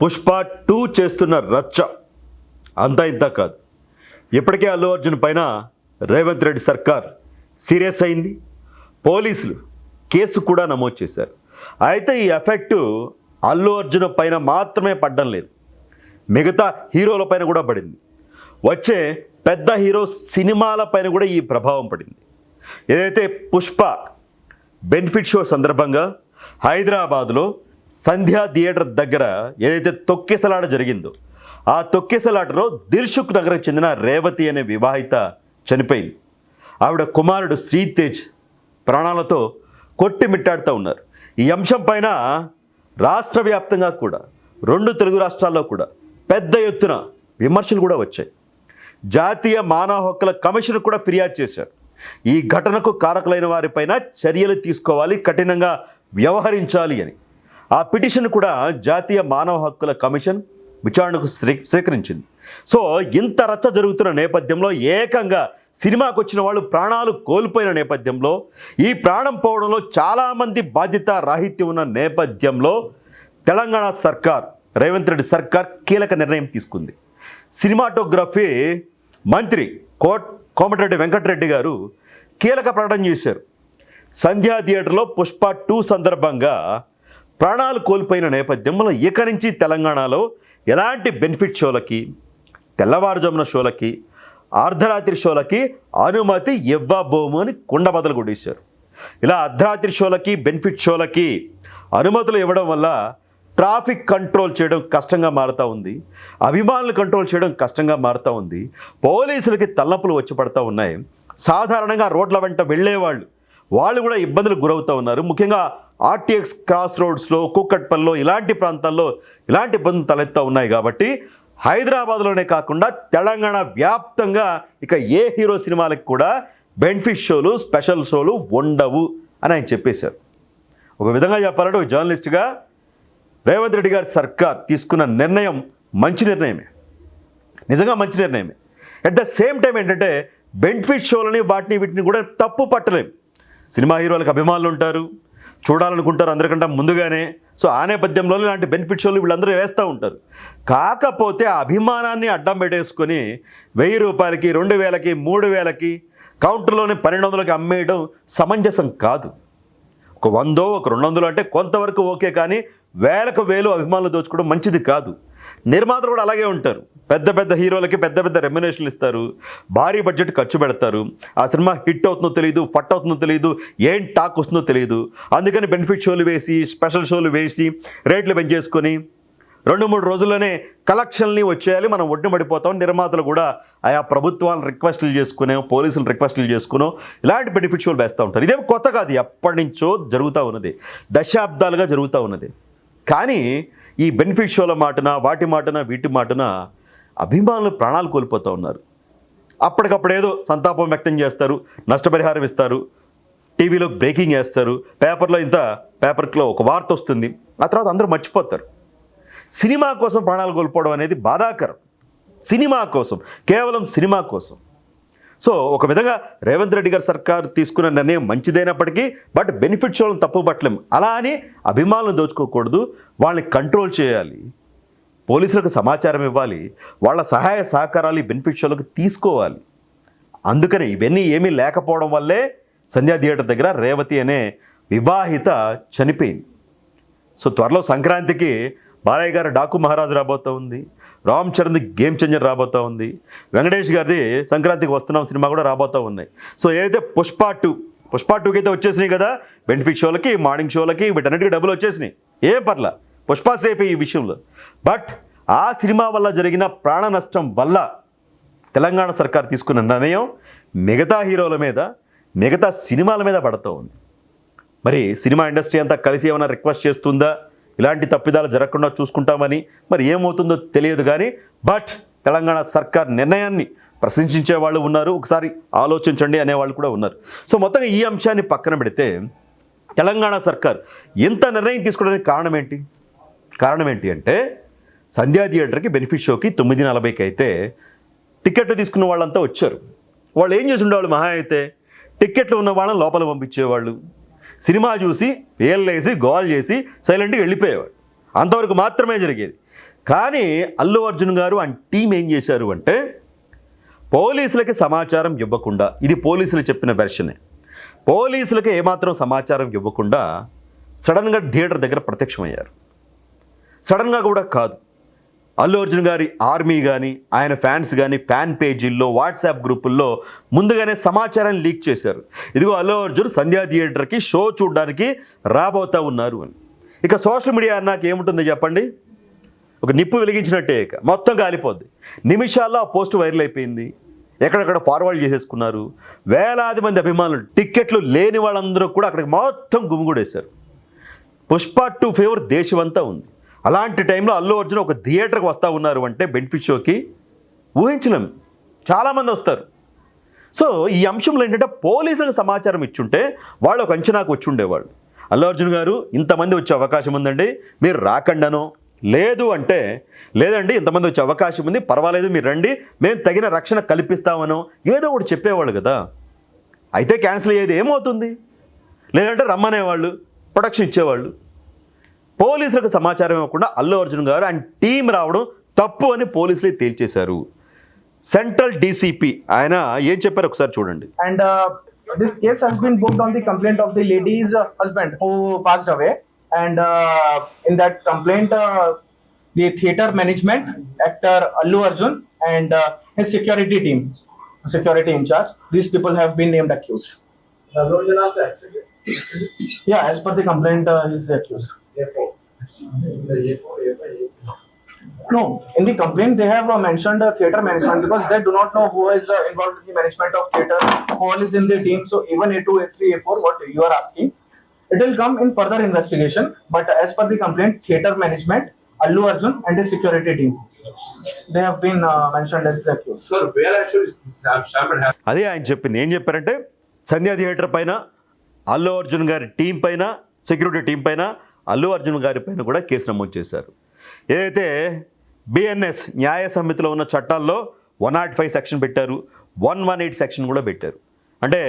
పుష్ప 2 చేస్తున్న రచ్చ అంతా ఇంత కాదు. ఇప్పటికే అల్లు అర్జున్ పైన రేవంత్ రెడ్డి సర్కార్ సీరియస్ అయింది. పోలీసులు కేసు కూడా నమోదు చేశారు. అయితే ఈ ఎఫెక్టు అల్లు అర్జున్ పైన మాత్రమే పడడం లేదు, మిగతా హీరోల పైన కూడా పడింది. వచ్చే పెద్ద హీరో సినిమాల పైన కూడా ఈ ప్రభావం పడింది. ఏదైతే పుష్ప బెనిఫిట్ షో సందర్భంగా హైదరాబాద్లో సంధ్యా థియేటర్ దగ్గర ఏదైతే తొక్కిసలాట జరిగిందో, ఆ తొక్కిసలాటలో దిల్సుఖ్ నగర్కి చెందిన రేవతి అనే వివాహిత చనిపోయింది. ఆవిడ కుమారుడు శ్రీతేజ్ ప్రాణాలతో కొట్టిమిట్టాడుతూ ఉన్నారు. ఈ అంశం పైన రాష్ట్ర వ్యాప్తంగా కూడా 2 తెలుగు రాష్ట్రాల్లో కూడా పెద్ద ఎత్తున విమర్శలు కూడా వచ్చాయి. జాతీయ మానవ హక్కుల కమిషన్ కూడా ఫిర్యాదు చేశారు. ఈ ఘటనకు కారకులైన వారిపైన చర్యలు తీసుకోవాలి, కఠినంగా వ్యవహరించాలి అని. ఆ పిటిషన్ కూడా జాతీయ మానవ హక్కుల కమిషన్ విచారణకు స్వీకరించింది. సో ఇంత రచ్చ జరుగుతున్న నేపథ్యంలో, ఏకంగా సినిమాకు వచ్చిన వాళ్ళు ప్రాణాలు కోల్పోయిన నేపథ్యంలో, ఈ ప్రాణం పోవడంలో చాలామంది బాధ్యత రాహిత్యం ఉన్న నేపథ్యంలో తెలంగాణ సర్కార్, రేవంత్ రెడ్డి సర్కార్ కీలక నిర్ణయం తీసుకుంది. సినిమాటోగ్రఫీ మంత్రి కోమటిరెడ్డి వెంకటరెడ్డి గారు కీలక ప్రకటన చేశారు. సంధ్యా థియేటర్లో పుష్ప 2 సందర్భంగా ప్రాణాలు కోల్పోయిన నేపథ్యంలో ఇక నుంచి తెలంగాణలో ఎలాంటి బెనిఫిట్ షోలకి, తెల్లవారుజామున షోలకి, అర్ధరాత్రి షోలకి అనుమతి ఇవ్వబోము అని కుండబద్దలు కొట్టేశారు. ఇలా అర్ధరాత్రి షోలకి, బెనిఫిట్ షోలకి అనుమతులు ఇవ్వడం వల్ల ట్రాఫిక్ కంట్రోల్ చేయడం కష్టంగా మారుతూ ఉంది, అభిమానులు కంట్రోల్ చేయడం కష్టంగా మారుతూ ఉంది, పోలీసులకి తలనొప్పులు వచ్చి పడుతూ ఉన్నాయి. సాధారణంగా రోడ్ల వెంట వాళ్ళు కూడా ఇబ్బందులకు గురవుతూ ఉన్నారు. ముఖ్యంగా ఆర్టీఎక్స్ క్రాస్ రోడ్స్లో, కూకట్పల్లిలో ఇలాంటి ప్రాంతాల్లో ఇలాంటి ఇబ్బందులు తలెత్తా ఉన్నాయి. కాబట్టి హైదరాబాద్లోనే కాకుండా తెలంగాణ వ్యాప్తంగా ఇక ఏ హీరో సినిమాలకు కూడా బెనిఫిట్ షోలు, స్పెషల్ షోలు ఉండవు అని ఆయన చెప్పేశారు. ఒక విధంగా చెప్పాలంటే ఒక జర్నలిస్ట్గా రేవంత్ రెడ్డి గారి సర్కార్ తీసుకున్న నిర్ణయం మంచి నిర్ణయమే, నిజంగా మంచి నిర్ణయమే. అట్ ద సేమ్ టైం ఏంటంటే బెనిఫిట్ షోలని వీటిని కూడా తప్పు పట్టలేం. సినిమా హీరోలకు అభిమానులు ఉంటారు, చూడాలనుకుంటారు అందరికంటే ముందుగానే. సో ఆ నేపథ్యంలో ఇలాంటి బెనిఫిట్ షోలు వీళ్ళందరూ వేస్తూ ఉంటారు. కాకపోతే ఆ అభిమానాన్ని అడ్డం పెట్టేసుకొని 1000 రూపాయలకి, 2000కి, 3000కి, కౌంటర్లోనే 1200కి అమ్మేయడం సమంజసం కాదు. ఒక 100, ఒక 200 అంటే కొంతవరకు ఓకే, కానీ వేలకు వేలు అభిమానులు దోచుకోవడం మంచిది కాదు. నిర్మాతలు కూడా అలాగే ఉంటారు. పెద్ద పెద్ద హీరోలకి పెద్ద పెద్ద రెమ్యునేషన్లు ఇస్తారు, భారీ బడ్జెట్ ఖర్చు పెడతారు. ఆ సినిమా హిట్ అవుతుందో తెలియదు, ఫట్ అవుతుందో తెలియదు, ఏం టాక్ వస్తుందో తెలియదు. అందుకని బెనిఫిట్ షోలు వేసి, స్పెషల్ షోలు వేసి రేట్లు పెంచేసుకొని 2-3 రోజుల్లోనే కలెక్షన్లు వచ్చేయాలి, మనం ఒడ్డు పడిపోతాం. నిర్మాతలు కూడా ఆయా ప్రభుత్వాలను రిక్వెస్టులు చేసుకునే, పోలీసులు రిక్వెస్టులు చేసుకునో ఇలాంటి బెనిఫిట్ షోలు వేస్తూ ఉంటారు. ఇదేం కొత్త కాదు, ఎప్పటి నుంచో జరుగుతూ ఉన్నది, దశాబ్దాలుగా జరుగుతూ ఉన్నది. కానీ ఈ బెనిఫిట్ షోల మాటన, వాటి మాటన, వీటి మాటన అభిమానులు ప్రాణాలు కోల్పోతూ ఉన్నారు. అప్పటికప్పుడు ఏదో సంతాపం వ్యక్తం చేస్తారు, నష్టపరిహారం ఇస్తారు, టీవీలో బ్రేకింగ్ వేస్తారు, పేపర్లో ఒక వార్త వస్తుంది, ఆ తర్వాత అందరూ మర్చిపోతారు. సినిమా కోసం ప్రాణాలు కోల్పోవడం అనేది బాధాకరం. సినిమా కోసం, కేవలం సినిమా కోసం. సో ఒక విధంగా రేవంత్ రెడ్డి గారి సర్కారు తీసుకున్న నిర్ణయం మంచిదైనప్పటికీ, బట్ బెనిఫిట్ షోలను తప్పు పట్టలేం. అలా అని అభిమానులను దోచుకోకూడదు, వాళ్ళని కంట్రోల్ చేయాలి, పోలీసులకు సమాచారం ఇవ్వాలి, వాళ్ళ సహాయ సహకారాలు ఈ బెనిఫిట్ షోలకు తీసుకోవాలి. అందుకని ఇవన్నీ ఏమీ లేకపోవడం వల్లే సంధ్యా థియేటర్ దగ్గర రేవతి అనే వివాహిత చనిపోయింది. సో త్వరలో సంక్రాంతికి బాలయ్య గారి డాకు మహారాజు రాబోతూ ఉంది, రామ్ చరణ్ది గేమ్ చేంజర్ రాబోతూ ఉంది, వెంకటేష్ గారిది సంక్రాంతికి వస్తున్నాం సినిమా కూడా రాబోతూ ఉన్నాయి. సో ఏదైతే పుష్ప 2కి అయితే వచ్చేసినాయి కదా, బెనిఫిట్ షోలకి, మార్నింగ్ షోలకి, వీటన్నిటికీ డబ్బులు వచ్చేసినాయి, ఏం పర్లా, పుష్ప సేఫ్ ఈ విషయంలో. బట్ ఆ సినిమా వల్ల జరిగిన ప్రాణ నష్టం వల్ల తెలంగాణ సర్కార్ తీసుకున్న నిర్ణయం మిగతా హీరోల మీద, మిగతా సినిమాల మీద పడుతూ ఉంది. మరి సినిమా ఇండస్ట్రీ అంతా కలిసి ఏమైనా రిక్వెస్ట్ చేస్తుందా, ఇలాంటి తప్పిదాలు జరగకుండా చూసుకుంటామని? మరి ఏమవుతుందో తెలియదు. కానీ బట్ తెలంగాణ సర్కార్ నిర్ణయాన్ని ప్రశంసించే వాళ్ళు ఉన్నారు, ఒకసారి ఆలోచించండి అనేవాళ్ళు కూడా ఉన్నారు. సో మొత్తంగా ఈ అంశాన్ని పక్కన పెడితే తెలంగాణ సర్కార్ ఎంత నిర్ణయం తీసుకోవడానికి కారణం ఏంటి అంటే, సంధ్యా థియేటర్కి బెనిఫిట్ షోకి 9:40కి అయితే టికెట్లు తీసుకున్న వాళ్ళంతా వచ్చారు. వాళ్ళు ఏం చేసి ఉండేవాళ్ళు, మహా అయితే టికెట్లు ఉన్న వాళ్ళని లోపల పంపించేవాళ్ళు, సినిమా చూసి ఏళ్ళేసి గోల్ చేసి సైలెంట్గా వెళ్ళిపోయేవాడు, అంతవరకు మాత్రమే జరిగేది. కానీ అల్లు అర్జున్ గారు అండ్ టీం ఏం చేశారు అంటే పోలీసులకి సమాచారం ఇవ్వకుండా, ఇది పోలీసులు చెప్పిన వెర్షనే, పోలీసులకి ఏమాత్రం సమాచారం ఇవ్వకుండా సడన్గా థియేటర్ దగ్గర ప్రత్యక్షమయ్యారు. సడన్గా కూడా కాదు, అల్లు అర్జున్ గారి ఆర్మీ కానీ ఆయన ఫ్యాన్స్ కానీ ఫ్యాన్ పేజీల్లో వాట్సాప్ గ్రూపుల్లో ముందుగానే సమాచారాన్ని లీక్ చేశారు. ఇదిగో అల్లు అర్జున్ సంధ్యా థియేటర్కి షో చూడడానికి రాబోతా ఉన్నారు అని. ఇక సోషల్ మీడియా అన్నాక ఏముంటుంది చెప్పండి, ఒక నిప్పు వెలిగించినట్టే ఇక మొత్తం కాలిపోద్ది. నిమిషాల్లో ఆ పోస్ట్ వైరల్ అయిపోయింది, ఎక్కడెక్కడ ఫార్వర్డ్ చేసేసుకున్నారు. వేలాది మంది అభిమానులు, టిక్కెట్లు లేని వాళ్ళందరూ కూడా అక్కడికి మొత్తం గుమిగూడేశారు. పుష్ప 2 ఫేవర్ దేశమంతా ఉంది. అలాంటి టైంలో అల్లు అర్జున్ ఒక థియేటర్కి వస్తూ ఉన్నారు అంటే బెనిఫిట్ షోకి ఊహించలేం, చాలామంది వస్తారు. సో ఈ అంశంలో ఏంటంటే పోలీసులకు సమాచారం ఇచ్చుంటే వాళ్ళు ఒక అంచనాకు వచ్చి ఉండేవాళ్ళు. అల్లు అర్జున్ గారు ఇంతమంది వచ్చే అవకాశం ఉందండి, మీరు రాకండనో, లేదు అంటే లేదండి ఇంతమంది వచ్చే అవకాశం ఉంది, పర్వాలేదు మీరు రండి, మేము తగిన రక్షణ కల్పిస్తామనో ఏదో ఒకటి చెప్పేవాళ్ళు కదా. అయితే క్యాన్సిల్ అయ్యేది ఏమవుతుంది, లేదంటే రమ్మనేవాళ్ళు, ప్రొటెక్షన్ ఇచ్చేవాళ్ళు. పోలీసులకు సమాచారం ఇవ్వకుండా అల్లు అర్జున్ గారు అండ్ టీం రావడం తప్పు అని పోలీసులే తేల్చేశారు. సెంట్రల్ డీసీపీ ఆయన ఏం చెప్పారు ఒకసారి చూడండి. And this case has been booked on the complaint of the lady's husband who passed away. And in that complaint, the theater management, actor Allu Arjun, and his security team, security in charge, these people have been named accused. Allu Arjun also actually. Yeah, as per the complaint, he is accused. A4. No, in the complaint they have mentioned theater management because they do not know who is involved in the management of theater, who all is in the team. So even A2, A3, A4, what you are asking, it will come in further investigation. But as per the complaint, theater management, Allu Arjun and his security team, they have been mentioned as accused. Sir, where actually Sam had అదే ఆయన చెప్పింది. ఏం చెప్పారంటే సంధ్యా theatre పైన, అల్లు అర్జున్ గారి team పైన, security team పైన, అల్లు అర్జున్ గారి పైన కూడా కేసు నమోదు చేశారు. ఏదైతే బిఎన్ఎస్ న్యాయ సమితిలో ఉన్న చట్టాల్లో 105 సెక్షన్ పెట్టారు, 118 సెక్షన్ కూడా పెట్టారు. అంటే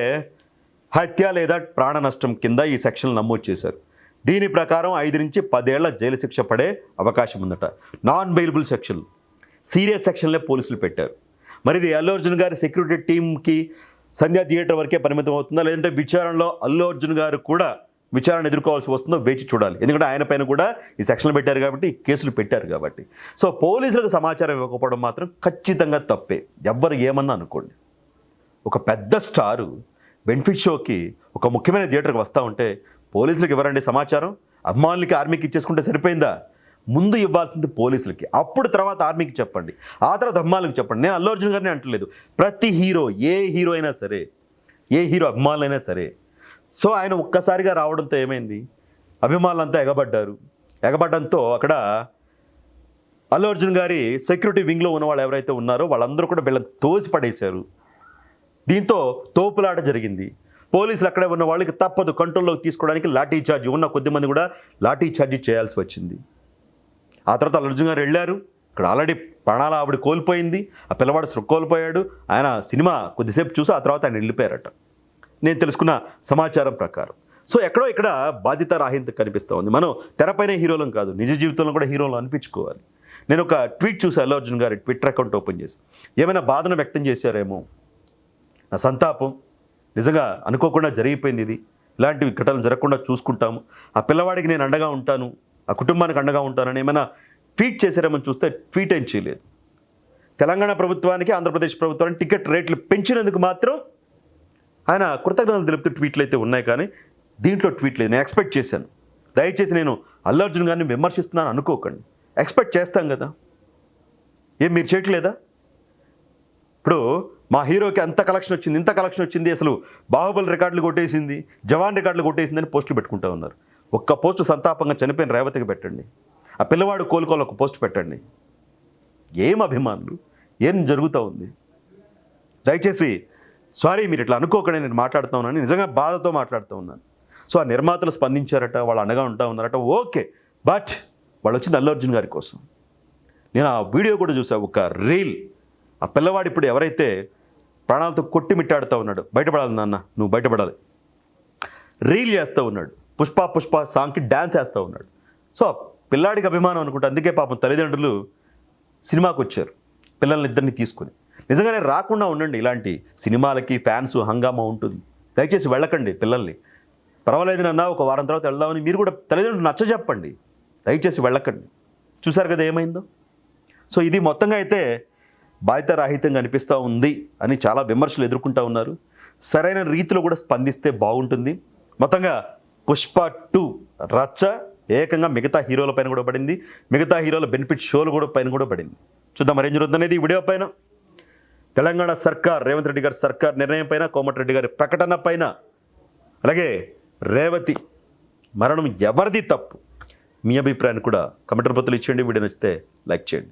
హత్య లేదా ప్రాణ నష్టం కింద ఈ సెక్షన్లు నమోదు చేశారు. దీని ప్రకారం 5 నుంచి 10 ఏళ్ల జైలు శిక్ష పడే అవకాశం ఉందట. నాన్ బెయిలబుల్ సెక్షన్లు, సీరియస్ సెక్షన్లే పోలీసులు పెట్టారు. మరి ఇది అల్లు అర్జున్ గారి సెక్యూరిటీ టీంకి సంధ్యా థియేటర్ వరకే పరిమితం అవుతుందా, లేదంటే విచారణలో అల్లు అర్జున్ గారు కూడా విచారణ ఎదుర్కోవాల్సి వస్తుందో వేచి చూడాలి. ఎందుకంటే ఆయన పైన కూడా ఈ సెక్షన్లు పెట్టారు కాబట్టి, ఈ కేసులు పెట్టారు కాబట్టి. సో పోలీసులకు సమాచారం ఇవ్వకపోవడం మాత్రం ఖచ్చితంగా తప్పే, ఎవ్వరు ఏమన్నా అనుకోండి. ఒక పెద్ద స్టారు బెనిఫిట్ షోకి ఒక ముఖ్యమైన థియేటర్కి వస్తూ ఉంటే పోలీసులకు ఇవ్వరండి సమాచారం, అభిమానులకి ఆర్మీకి ఇచ్చేసుకుంటే సరిపోయిందా? ముందు ఇవ్వాల్సింది పోలీసులకి, అప్పుడు తర్వాత ఆర్మీకి చెప్పండి, ఆ తర్వాత అభిమానులకు చెప్పండి. నేను అల్లు అర్జున్ గారిని అంటలేదు, ప్రతి హీరో, ఏ హీరో అయినా సరే, ఏ హీరో అభిమానులైనా సరే. సో ఆయన ఒక్కసారిగా రావడంతో ఏమైంది, అభిమానులంతా ఎగబడ్డారు. ఎగబడ్డంతో అక్కడ అల్లు అర్జున్ గారి సెక్యూరిటీ వింగ్లో ఉన్న వాళ్ళు ఎవరైతే ఉన్నారో వాళ్ళందరూ కూడా వీళ్ళని తోసి పడేశారు. దీంతో తోపులాట జరిగింది. పోలీసులు అక్కడే ఉన్న వాళ్ళకి తప్పదు కంట్రోల్లోకి తీసుకోవడానికి లాఠీ చార్జ్, ఉన్న కొద్దిమంది కూడా లాఠీ చార్జీ చేయాల్సి వచ్చింది. ఆ తర్వాత అల్లు అర్జున్ గారు వెళ్ళారు, ఇక్కడ ఆల్రెడీ ప్రాణాల ఆవిడ కోల్పోయింది, ఆ పిల్లవాడు కోల్పోయాడు. ఆయన సినిమా కొద్దిసేపు చూసి ఆ తర్వాత ఆయన వెళ్ళిపోయారట, నేను తెలుసుకున్న సమాచారం ప్రకారం. సో ఎక్కడో ఇక్కడ బాధ్యతారాహిత్యం కనిపిస్తూ ఉంది. మనం తెరపైన హీరోలం కాదు, నిజ జీవితంలో కూడా హీరోలు అనిపించుకోవాలి. నేను ఒక ట్వీట్ చూసి అల్లు అర్జున్ గారి ట్విట్టర్ అకౌంట్ ఓపెన్ చేసి ఏమైనా బాధను వ్యక్తం చేశారేమో, నా సంతాపం, నిజంగా అనుకోకుండా జరిగిపోయింది ఇది, ఇలాంటివి ఘటనలు జరగకుండా చూసుకుంటాము, ఆ పిల్లవాడికి నేను అండగా ఉంటాను, ఆ కుటుంబానికి అండగా ఉంటానని ఏమైనా ట్వీట్ చేశారేమని చూస్తే ట్వీట్ ఏం చేయలేదు. తెలంగాణ ప్రభుత్వానికి ఆంధ్రప్రదేశ్ ప్రభుత్వానికి టికెట్ రేట్లు పెంచినందుకు మాత్రం ఆయన కృతజ్ఞతలు తెలుపుతూ ట్వీట్లు అయితే ఉన్నాయి, కానీ దీంట్లో ట్వీట్ లేదు. నేను ఎక్స్పెక్ట్ చేశాను, దయచేసి నేను అల్లు అర్జున్ గారిని విమర్శిస్తున్నాను అనుకోకండి, ఎక్స్పెక్ట్ చేస్తాం కదా, ఏం మీరు చేయట్లేదా? ఇప్పుడు మా హీరోకి అంత కలెక్షన్ వచ్చింది, ఇంత కలెక్షన్ వచ్చింది, అసలు బాహుబలి రికార్డులు కొట్టేసింది, జవాన్ రికార్డులు కొట్టేసింది అని పోస్టులు పెట్టుకుంటూ ఉన్నారు. ఒక్క పోస్టు సంతాపంగా చనిపోయిన రేవతికి పెట్టండి, ఆ పిల్లవాడు కోలుకోవాలి ఒక పోస్ట్ పెట్టండి. ఏం అభిమానులు, ఏం జరుగుతూ ఉంది? దయచేసి సారీ, మీరు ఇట్లా అనుకోకుండా నేను మాట్లాడుతూ ఉన్నాను, నిజంగా బాధతో మాట్లాడుతూ ఉన్నాను. సో ఆ నిర్మాతలు స్పందించారట, వాళ్ళు అండగా ఉంటా ఉన్నారట, ఓకే. బట్ వాళ్ళు వచ్చింది అల్లు అర్జున్ గారి కోసం. నేను ఆ వీడియో కూడా చూసా, ఒక రీల్, ఆ పిల్లవాడు ఇప్పుడు ఎవరైతే ప్రాణాలతో కొట్టిమిట్టాడుతూ ఉన్నాడు, బయటపడాలి నాన్న, నువ్వు బయటపడాలి, రీల్ చేస్తూ ఉన్నాడు, పుష్ప సాంగ్కి డ్యాన్స్ వేస్తూ ఉన్నాడు. సో పిల్లాడికి అభిమానం అనుకుంటా, అందుకే పాపం తల్లిదండ్రులు సినిమాకు వచ్చారు పిల్లల్ని ఇద్దరిని తీసుకుని. నిజంగానే రాకుండా ఉండండి, ఇలాంటి సినిమాలకి ఫ్యాన్స్ హంగామా ఉంటుంది. దయచేసి వెళ్ళకండి పిల్లల్ని. పర్వాలేదు నాన్న ఒక వారం తర్వాత వెళ్దామని మీరు కూడా తల్లిదండ్రులు నచ్చజెప్పండి, దయచేసి వెళ్ళకండి. చూసారు కదా ఏమైందో. సో ఇది మొత్తంగా అయితే బాధ్యతారాహిత్యంగా అనిపిస్తూ ఉంది అని చాలా విమర్శలు ఎదుర్కొంటూ ఉన్నారు. సరైన రీతిలో కూడా స్పందిస్తే బాగుంటుంది. మొత్తంగా పుష్ప 2 రచ్చ ఏకంగా మిగతా హీరోల పైన కూడా పడింది, మిగతా హీరోల బెనిఫిట్ షోలు కూడా పైన కూడా పడింది. చూద్దాం మరేం జరుగుతుంది అనేది ఈ వీడియో పైన. తెలంగాణ సర్కార్, రేవంత్ రెడ్డి గారి సర్కార్ నిర్ణయం పైన, కోమటిరెడ్డి గారి ప్రకటన పైన, అలాగే రేవతి మరణం ఎవరిది తప్పు, మీ అభిప్రాయాన్ని కూడా కమెంట్ రూపంలో ఇచ్చేయండి. వీడియో నచ్చితే లైక్ చేయండి.